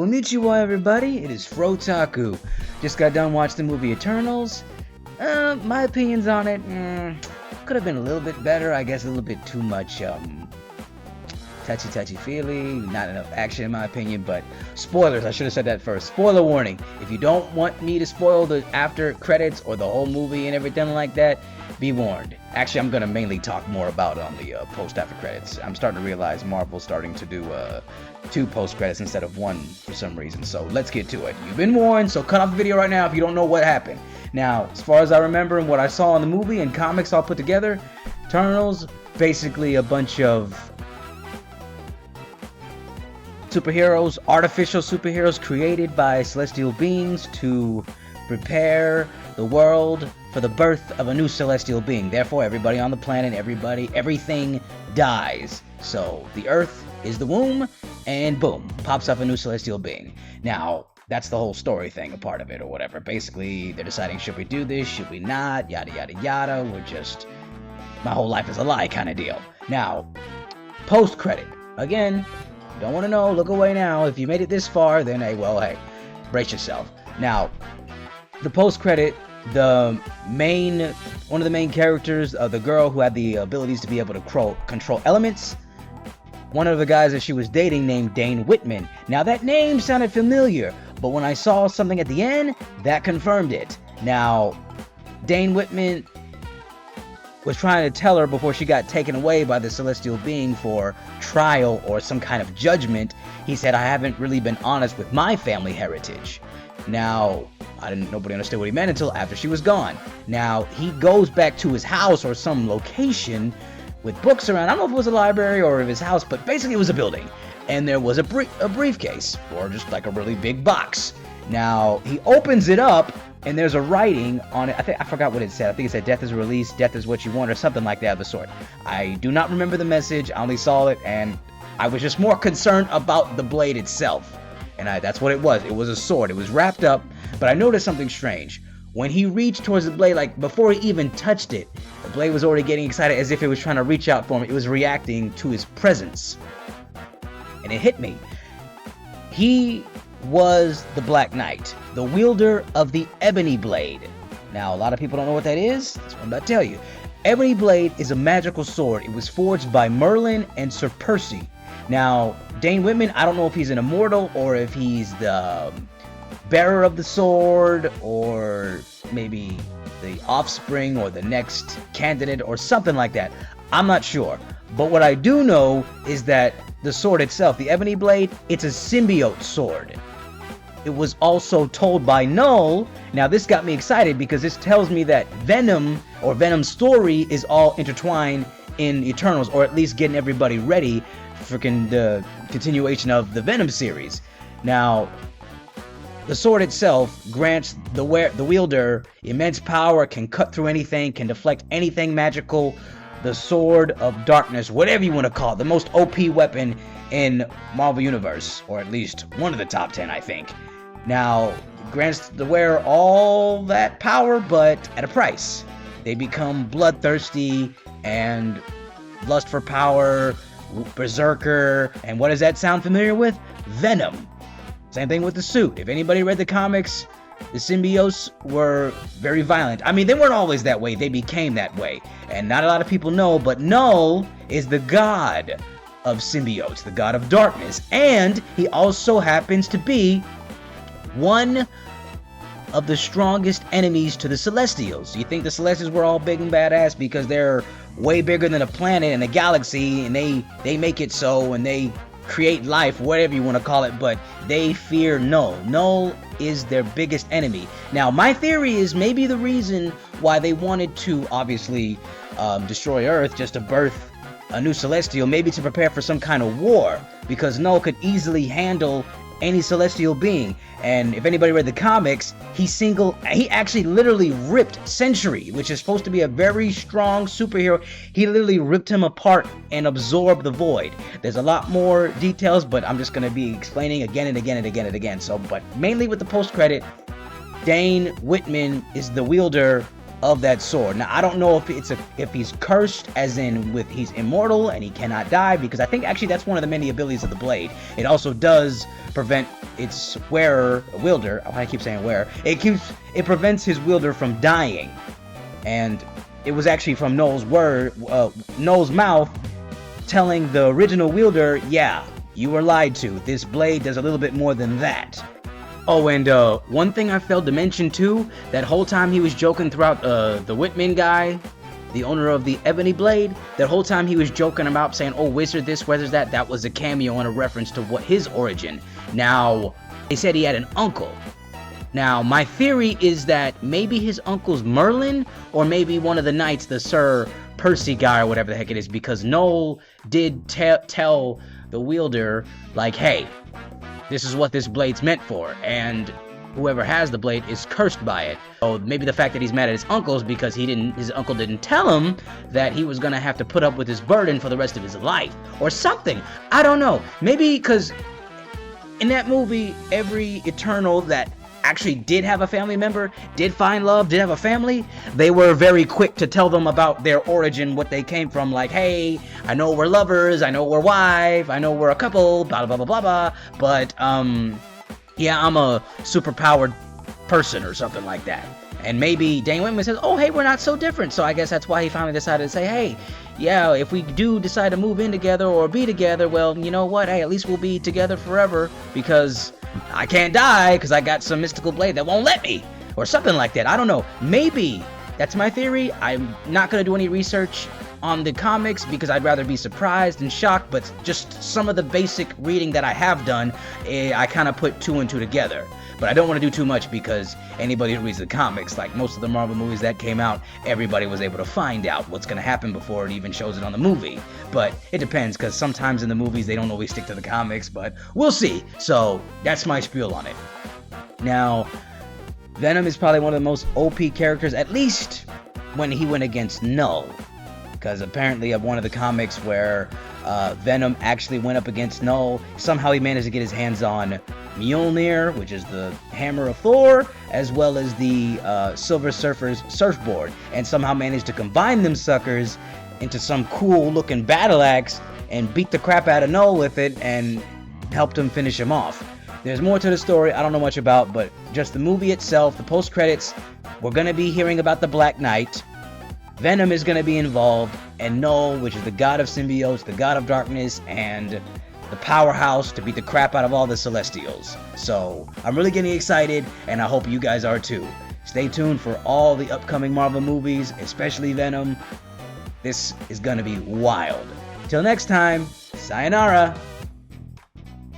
Konnichiwa everybody, it is Frotaku. Just got done watching the movie Eternals. My opinions on it, could have been a little bit better. I guess a little bit too much, touchy-feely, not enough action in my opinion, but spoilers, I should have said that first. Spoiler warning, if you don't want me to spoil the after credits or the whole movie and everything like that, be warned. Actually, I'm going to mainly talk more about it on the post-after credits. I'm starting to realize Marvel's starting to do 2 post-credits instead of 1 for some reason, so let's get to it. You've been warned, so cut off the video right now if you don't know what happened. Now, as far as I remember and what I saw in the movie and comics all put together, Eternals, basically a bunch of superheroes, artificial superheroes created by celestial beings to prepare the world for the birth of a new celestial being. Therefore, everybody on the planet, everything dies. So, the Earth is the womb, and boom, pops up a new celestial being. Now, that's the whole story thing, a part of it, or whatever. Basically, they're deciding, should we do this, should we not, yada yada yada, we're just, my whole life is a lie kind of deal. Now, post-credit. Again, don't want to know, look away now. If you made it this far, then hey, brace yourself. Now, the post-credit, one of the main characters, the girl who had the abilities to be able to control elements, one of the guys that she was dating named Dane Whitman. Now, that name sounded familiar, but when I saw something at the end, that confirmed it. Now, Dane Whitman was trying to tell her before she got taken away by the celestial being for trial or some kind of judgment. He said, I haven't really been honest with my family heritage. Now, nobody understood what he meant until after she was gone. Now, he goes back to his house or some location with books around. I don't know if it was a library or his house, but basically it was a building. And there was a briefcase, or just like a really big box. Now, he opens it up, and there's a writing on it. I forgot what it said. I think it said, death is released, death is what you want, or something like that of the sort. I do not remember the message. I only saw it, and I was just more concerned about the blade itself. And that's what it was. It was a sword. It was wrapped up, but I noticed something strange. When he reached towards the blade, like before he even touched it, the blade was already getting excited as if it was trying to reach out for him. It was reacting to his presence. And it hit me. He was the Black Knight, the wielder of the Ebony Blade. Now, a lot of people don't know what that is. That's what I'm about to tell you. Ebony Blade is a magical sword. It was forged by Merlin and Sir Percy. Now, Dane Whitman, I don't know if he's an immortal or if he's the bearer of the sword or maybe the offspring or the next candidate or something like that. I'm not sure. But what I do know is that the sword itself, the Ebony Blade, it's a symbiote sword. It was also told by Null. Now, this got me excited because this tells me that Venom, or Venom's story, is all intertwined in Eternals, or at least getting everybody ready for the continuation of the Venom series. Now, the sword itself grants the wielder immense power, can cut through anything, can deflect anything magical. The Sword of Darkness, whatever you want to call it, the most OP weapon in Marvel Universe, or at least one of the top 10, I think. Now, grants the wearer all that power, but at a price. They become bloodthirsty and lust for power, berserker, and what does that sound familiar with? Venom. Same thing with the suit. If anybody read the comics, the symbiotes were very violent. I mean, they weren't always that way. They became that way. And not a lot of people know, but Null is the god of symbiotes, the god of darkness. And he also happens to be one of the strongest enemies to the Celestials. You think the Celestials were all big and badass because they're way bigger than a planet and a galaxy, and they make it so, and they create life, whatever you want to call it, but they fear Null. Null is their biggest enemy. Now, my theory is maybe the reason why they wanted to obviously destroy Earth just to birth a new Celestial, maybe to prepare for some kind of war, because Null could easily handle any celestial being. And if anybody read the comics, he actually literally ripped Sentry, which is supposed to be a very strong superhero. He literally ripped him apart and absorbed the void. There's a lot more details, but I'm just going to be explaining again and again and again and again. So, but mainly with the post-credit, Dane Whitman is the wielder of that sword. Now, I don't know if he's cursed, as in he's immortal and he cannot die, because I think actually that's one of the many abilities of the blade. It also does prevent its wearer, wielder, I keep saying wearer, it prevents his wielder from dying. And it was actually from Noel's mouth telling the original wielder, yeah, you were lied to. This blade does a little bit more than that. Oh, and one thing I failed to mention too, that whole time he was joking throughout the Whitman guy, the owner of the Ebony Blade, that whole time he was joking about saying, oh, wizard this, wizard that, that was a cameo and a reference to what his origin. Now, they said he had an uncle. Now, my theory is that maybe his uncle's Merlin, or maybe one of the knights, the Sir Percy guy, or whatever the heck it is, because Noel did tell the wielder, like, hey, this is what this blade's meant for, and whoever has the blade is cursed by it. So maybe the fact that he's mad at his uncle is because his uncle didn't tell him that he was gonna have to put up with his burden for the rest of his life, or something. I don't know. Maybe because in that movie, every Eternal that actually did have a family member, did find love, did have a family, they were very quick to tell them about their origin, what they came from, like, hey, I know we're lovers, I know we're wife, I know we're a couple, blah, blah, blah, blah, blah, but, yeah, I'm a superpowered person or something like that. And maybe Dane Whitman says, oh, hey, we're not so different, so I guess that's why he finally decided to say, hey, yeah, if we do decide to move in together or be together, well, you know what, hey, at least we'll be together forever, because I can't die because I got some mystical blade that won't let me, or something like that. I don't know. Maybe. That's my theory. I'm not going to do any research on the comics because I'd rather be surprised and shocked, but just some of the basic reading that I have done, I kind of put two and two together. But I don't want to do too much because anybody who reads the comics, like most of the Marvel movies that came out, everybody was able to find out what's going to happen before it even shows it on the movie. But it depends, because sometimes in the movies they don't always stick to the comics, but we'll see. So that's my spiel on it. Now, Venom is probably one of the most OP characters, at least when he went against Null. Because apparently of one of the comics where Venom actually went up against Null, somehow he managed to get his hands on Mjolnir, which is the hammer of Thor, as well as the Silver Surfer's surfboard, and somehow managed to combine them suckers into some cool looking battle axe and beat the crap out of Null with it and helped him finish him off. There's more to the story I don't know much about, but just the movie itself, the post credits, we're going to be hearing about the Black Knight. Venom is going to be involved, and Null, which is the god of symbiotes, the god of darkness, and the powerhouse to beat the crap out of all the Celestials. So I'm really getting excited, and I hope you guys are too. Stay tuned for all the upcoming Marvel movies, especially Venom. This is gonna be wild. Till next time, sayonara.